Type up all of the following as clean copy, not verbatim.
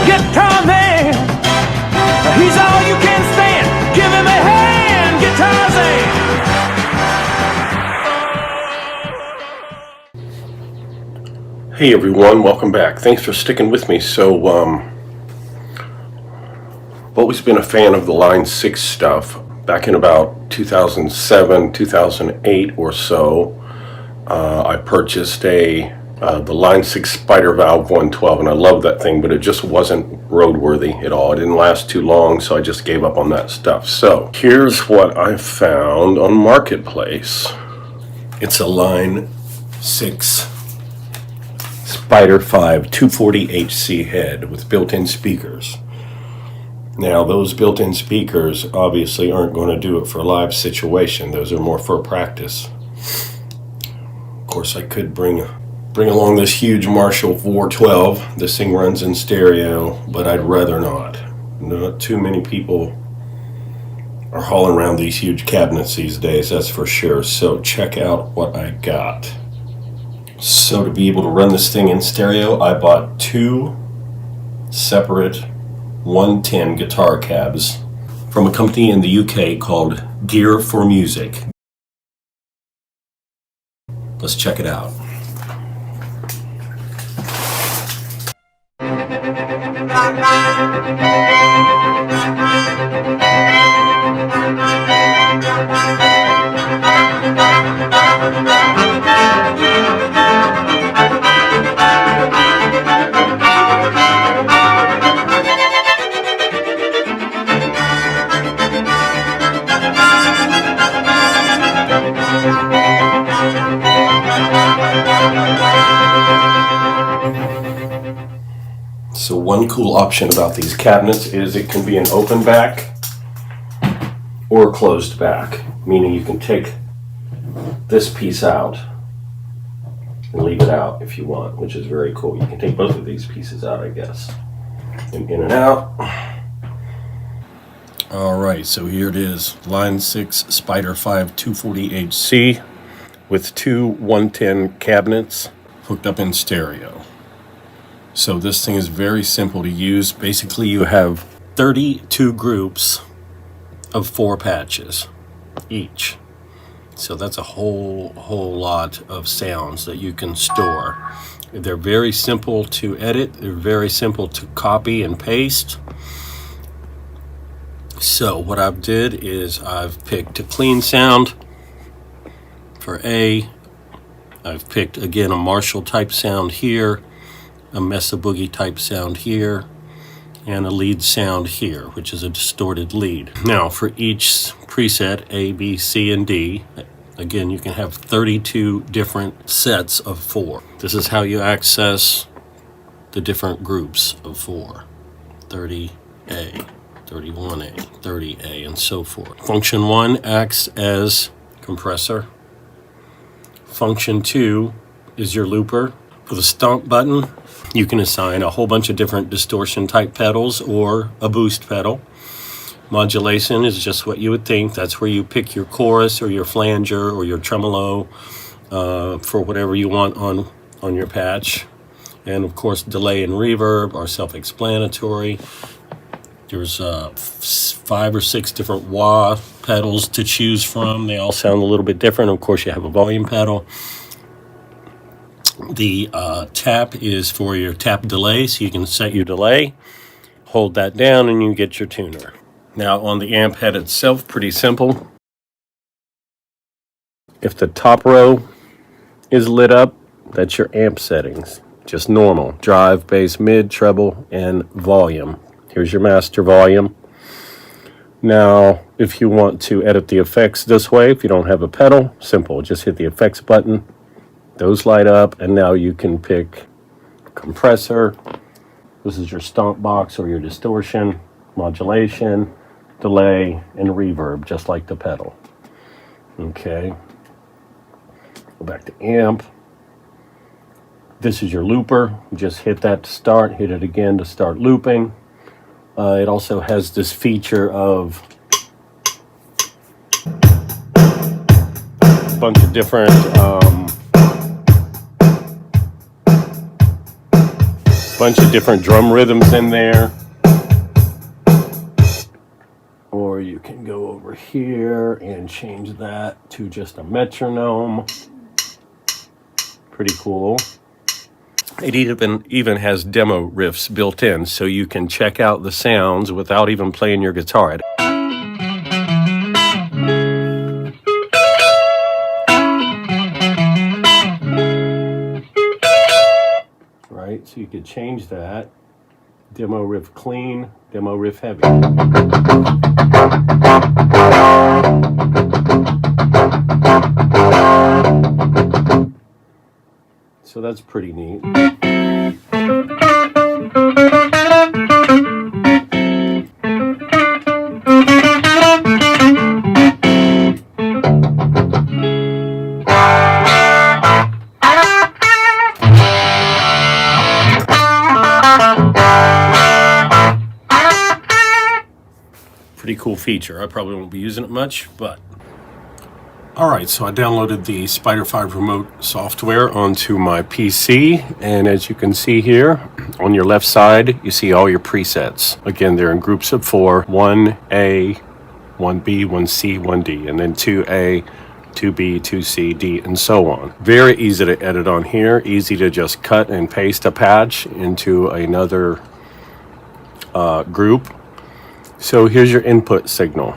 Guitar man, he's all you can stand. Give him a hand, Guitar Zan. Hey everyone, welcome back. Thanks for sticking with me. So, I've always been a fan of the Line 6 stuff. Back in about 2007, 2008 or so, I purchased the Line 6 Spider Valve 112, and I loved that thing, but it just wasn't roadworthy at all. It didn't last too long, so I just gave up on that stuff. So, here's what I found on Marketplace. It's a Line 6 Spider 5 240HC head with built-in speakers. Now, those built-in speakers obviously aren't going to do it for a live situation. Those are more for practice. Of course, I could bring along this huge Marshall 412. This thing runs in stereo, but I'd rather not. Not too many people are hauling around these huge cabinets these days, that's for sure. So check out what I got. So to be able to run this thing in stereo, I bought two separate 110 guitar cabs from a company in the UK called Gear for Music. Let's check it out. So one cool option about these cabinets is it can be an open back or a closed back, meaning you can take this piece out and leave it out if you want, which is very cool. You can take both of these pieces out, I guess, and in and out. All right, so here it is, Line 6 Spider 5 240HC with two 110 cabinets hooked up in stereo. So this thing is very simple to use. Basically, you have 32 groups of 4 patches each. So that's a whole lot of sounds that you can store. They're very simple to edit. They're very simple to copy and paste. So what I've did is I've picked a clean sound for A. I've picked, again, a Marshall type sound here, a Mesa Boogie type sound here, and a lead sound here, which is a distorted lead. Now, for each preset, A, B, C, and D, again, you can have 32 different sets of 4. This is how you access the different groups of 4. 30A, 31A, 30A, and so forth. Function 1 acts as compressor. Function 2 is your looper. For the stomp button, you can assign a whole bunch of different distortion type pedals or a boost pedal. Modulation is just what you would think. That's where you pick your chorus or your flanger or your tremolo for whatever you want on your patch. And of course, delay and reverb are self-explanatory. There's 5 or 6 different wah pedals to choose from. They all sound a little bit different. Of course, you have a volume pedal. The tap is for your tap delay, so you can set your delay, hold that down, and you get your tuner. Now, on the amp head itself, pretty simple. If the top row is lit up, that's your amp settings. Just normal, drive, bass, mid, treble, and volume. Here's your master volume. Now, if you want to edit the effects this way, if you don't have a pedal, simple, just hit the effects button. Those light up, and now you can pick compressor. This is your stomp box or your distortion, modulation, delay, and reverb, just like the pedal. Okay. Go back to amp. This is your looper. Just hit that to start, hit it again to start looping. It also has this feature of a bunch of different bunch of different drum rhythms in there. Or you can go over here and change that to just a metronome. Pretty cool. It even has demo riffs built in, so you can check out the sounds without even playing your guitar. Right, so you could change that. Demo riff clean, demo riff heavy. So that's pretty neat. Pretty cool feature. I probably won't be using it much, but alright, so I downloaded the Spider 5 remote software onto my PC, and as you can see here, on your left side, you see all your presets. Again, they're in groups of 4, 1A, 1B, 1C, 1D, and then 2A, 2B, 2C, D, and so on. Very easy to edit on here, easy to just cut and paste a patch into another group. So here's your input signal.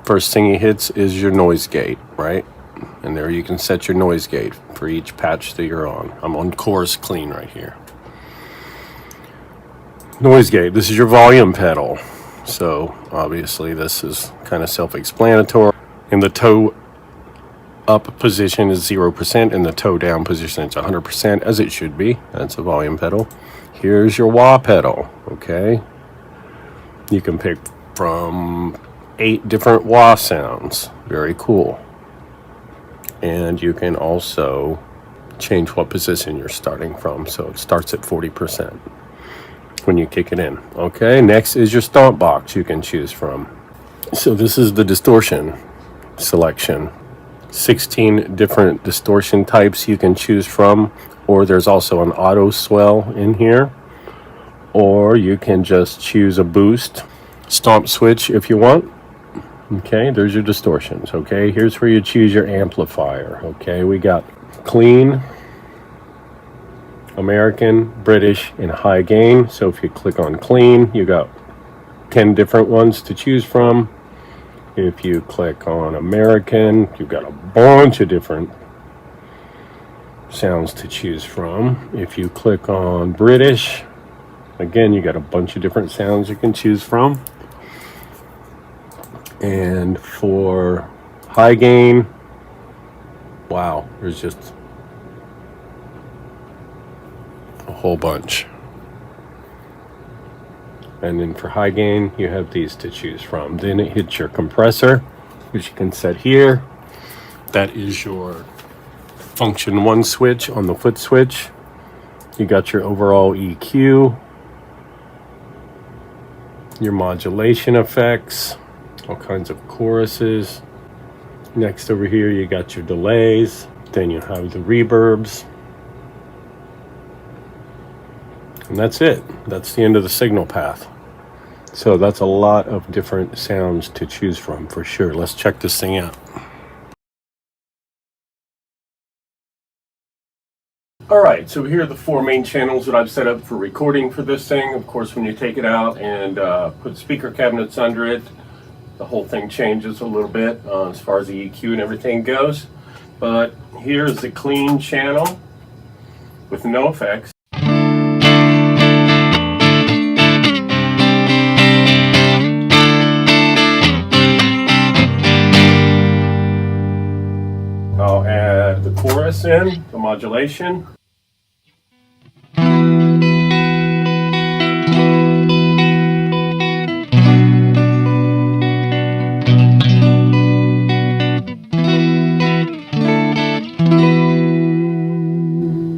First thing it hits is your noise gate, right? And there you can set your noise gate for each patch that you're on. I'm on chorus clean right here. Noise gate, this is your volume pedal. So obviously this is kind of self-explanatory. In the toe up position is 0%, and the toe down position is 100%, as it should be. That's a volume pedal. Here's your wah pedal, okay? You can pick from 8 different wah sounds. Very cool. And you can also change what position you're starting from. So it starts at 40% when you kick it in. Okay, next is your stomp box you can choose from. So this is the distortion selection. 16 different distortion types you can choose from, or there's also an auto swell in here. Or you can just choose a boost stomp switch if you want. Okay, there's your distortions. Okay, here's where you choose your amplifier. Okay, we got clean, American, British, and high gain. So if you click on clean, you got 10 different ones to choose from. If you click on American, you've got a bunch of different sounds to choose from. If you click on British, again, you got a bunch of different sounds you can choose from. And for high gain, wow, there's just a whole bunch. And then for high gain, you have these to choose from. Then it hits your compressor, which you can set here. That is your function 1 switch on the foot switch. You got your overall EQ, your modulation effects, all kinds of choruses. Next over here you got your delays, then you have the reverbs, and that's it. That's the end of the signal path. So that's a lot of different sounds to choose from for sure. Let's check this thing out. Alright, so here are the 4 main channels that I've set up for recording for this thing. Of course, when you take it out and put speaker cabinets under it, the whole thing changes a little bit as far as the EQ and everything goes. But here's the clean channel with no effects. I'll add the chorus in, the modulation.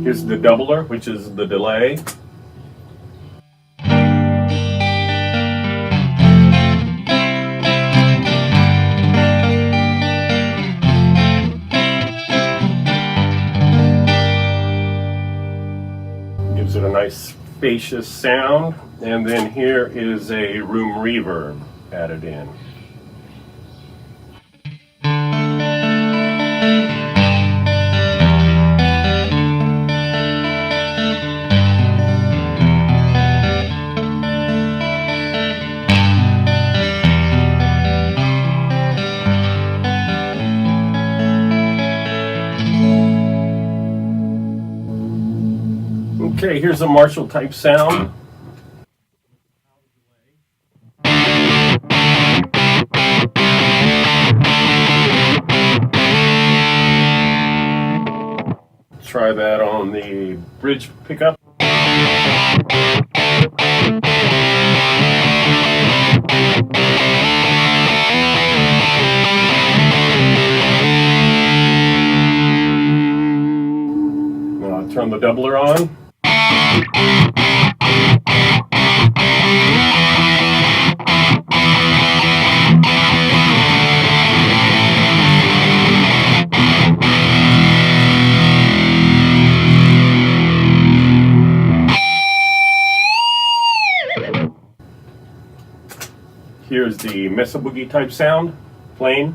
Here's the doubler, which is the delay. Gives it a nice spacious sound. And then here is a room reverb added in. Okay, here's a Marshall type sound. Try that on the bridge pickup. Now turn the doubler on. Here's the Mesa Boogie type sound, plain.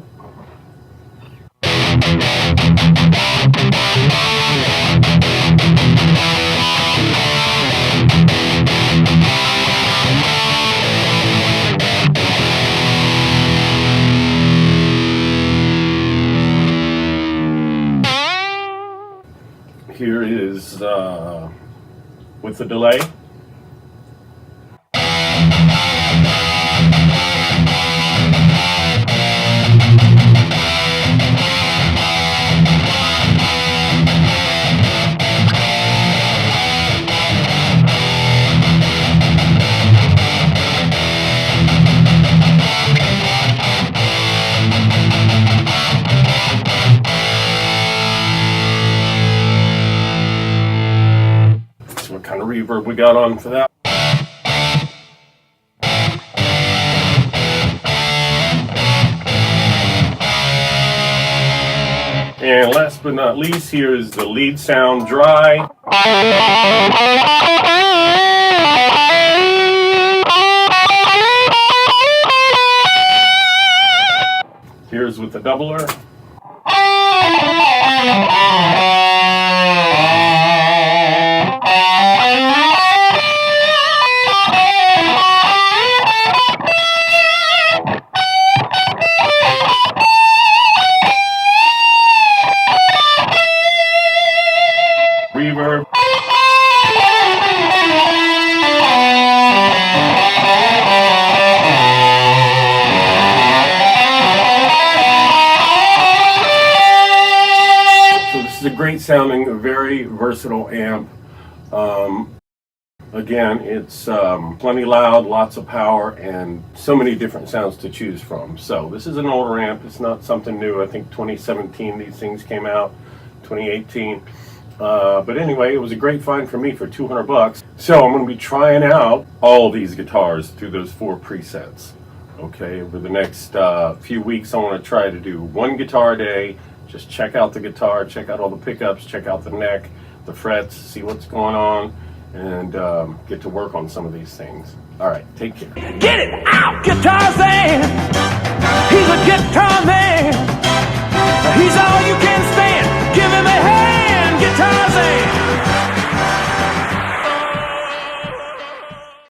Here is with the delay. What kind of reverb we got on for that? And last but not least, here is the lead sound dry. Here's with the doubler. Reverb. So this is a great sounding, very versatile amp. Again, it's plenty loud, lots of power, and so many different sounds to choose from. So this is an older amp. It's not something new. I think 2017 these things came out, 2018. But anyway, it was a great find for me for $200. So I'm going to be trying out all these guitars through those 4 presets. Okay, over the next few weeks, I want to try to do 1 guitar a day. Just check out the guitar, check out all the pickups, check out the neck, the frets, see what's going on, and get to work on some of these things. All right, take care. Get it out, guitar man. He's a guitar man. He's all you can.